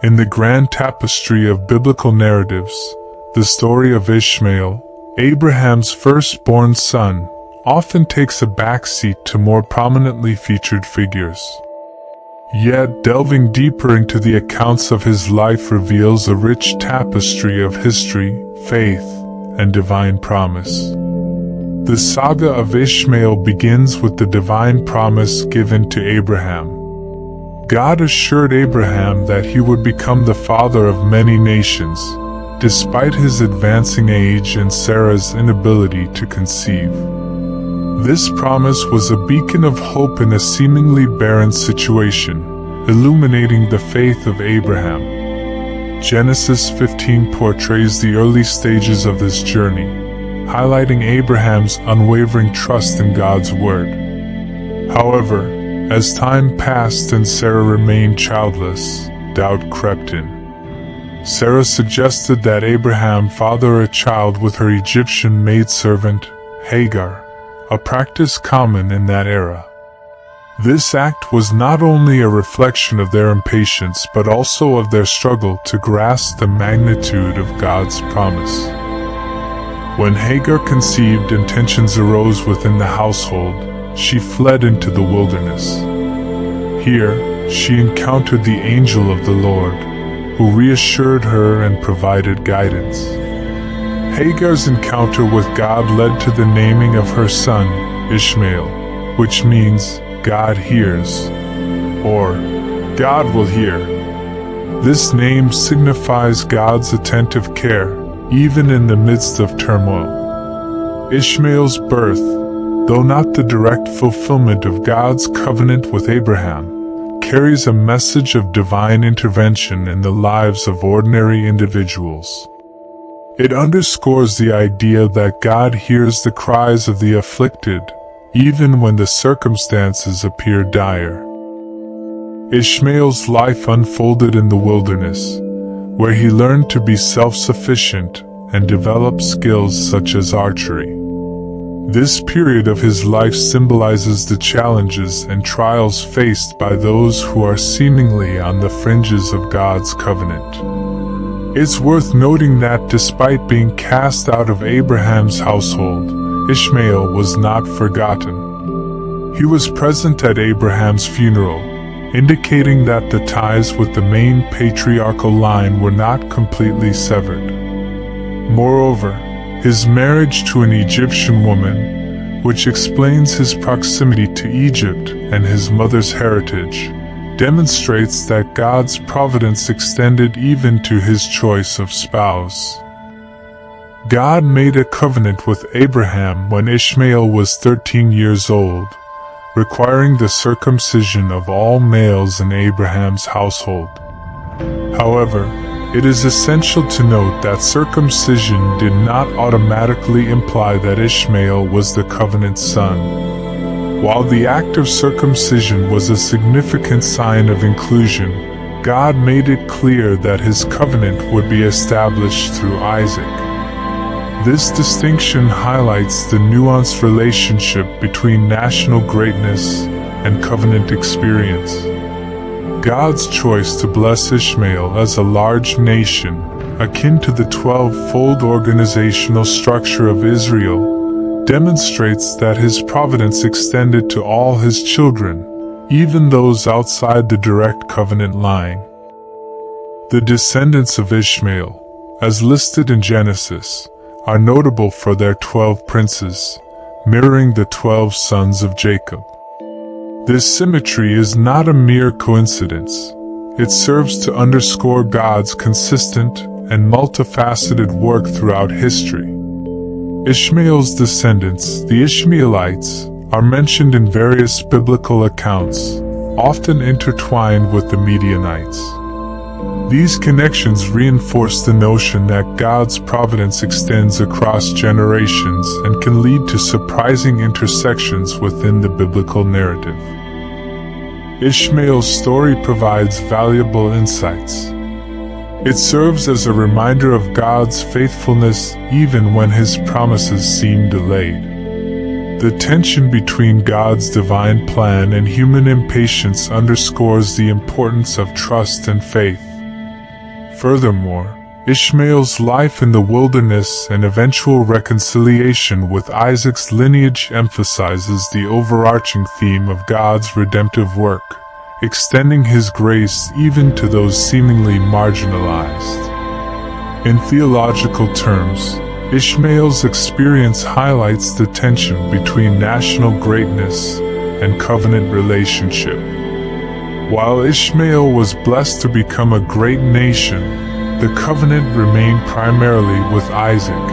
In the grand tapestry of biblical narratives, the story of Ishmael, Abraham's firstborn son, often takes a backseat to more prominently featured figures. Yet, delving deeper into the accounts of his life reveals a rich tapestry of history, faith, and divine promise. The saga of Ishmael begins with the divine promise given to Abraham. God assured Abraham that he would become the father of many nations, despite his advancing age and Sarah's inability to conceive. This promise was a beacon of hope in a seemingly barren situation, illuminating the faith of Abraham. Genesis 15 portrays the early stages of this journey, highlighting Abraham's unwavering trust in God's word. However, as time passed and Sarah remained childless, doubt crept in. Sarah suggested that Abraham father a child with her Egyptian maidservant, Hagar, a practice common in that era. This act was not only a reflection of their impatience but also of their struggle to grasp the magnitude of God's promise. When Hagar conceived and tensions arose within the household, she fled into the wilderness. Here, she encountered the angel of the Lord, who reassured her and provided guidance. Hagar's encounter with God led to the naming of her son, Ishmael, which means God hears, or God will hear. This name signifies God's attentive care, even in the midst of turmoil. Ishmael's birth, though not the direct fulfillment of God's covenant with Abraham, carries a message of divine intervention in the lives of ordinary individuals. It underscores the idea that God hears the cries of the afflicted, even when the circumstances appear dire. Ishmael's life unfolded in the wilderness, where he learned to be self-sufficient and developed skills such as archery. This period of his life symbolizes the challenges and trials faced by those who are seemingly on the fringes of God's covenant. It's worth noting that despite being cast out of Abraham's household, Ishmael was not forgotten. He was present at Abraham's funeral, indicating that the ties with the main patriarchal line were not completely severed. Moreover, his marriage to an Egyptian woman, which explains his proximity to Egypt and his mother's heritage, demonstrates that God's providence extended even to his choice of spouse. God made a covenant with Abraham when Ishmael was 13 years old, requiring the circumcision of all males in Abraham's household. However, it is essential to note that circumcision did not automatically imply that Ishmael was the covenant son. While the act of circumcision was a significant sign of inclusion, God made it clear that his covenant would be established through Isaac. This distinction highlights the nuanced relationship between national greatness and covenant experience. God's choice to bless Ishmael as a large nation, akin to the 12-fold organizational structure of Israel, demonstrates that his providence extended to all his children, even those outside the direct covenant line. The descendants of Ishmael, as listed in Genesis, are notable for their 12 princes, mirroring the 12 sons of Jacob. This symmetry is not a mere coincidence. It serves to underscore God's consistent and multifaceted work throughout history. Ishmael's descendants, the Ishmaelites, are mentioned in various biblical accounts, often intertwined with the Midianites. These connections reinforce the notion that God's providence extends across generations and can lead to surprising intersections within the biblical narrative. Ishmael's story provides valuable insights. It serves as a reminder of God's faithfulness even when his promises seem delayed. The tension between God's divine plan and human impatience underscores the importance of trust and faith, Furthermore, Ishmael's life in the wilderness and eventual reconciliation with Isaac's lineage emphasizes the overarching theme of God's redemptive work, extending His grace even to those seemingly marginalized. In theological terms, Ishmael's experience highlights the tension between national greatness and covenant relationship. While Ishmael was blessed to become a great nation, the covenant remained primarily with Isaac.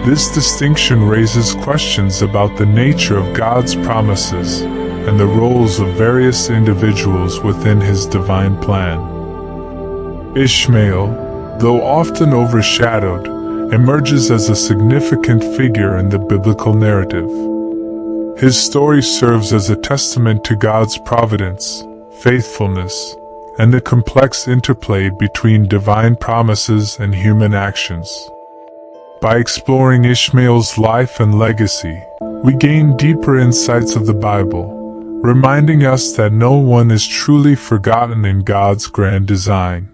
This distinction raises questions about the nature of God's promises and the roles of various individuals within His divine plan. Ishmael, though often overshadowed, emerges as a significant figure in the biblical narrative. His story serves as a testament to God's providence, faithfulness, and the complex interplay between divine promises and human actions. By exploring Ishmael's life and legacy, we gain deeper insights of the Bible, reminding us that no one is truly forgotten in God's grand design.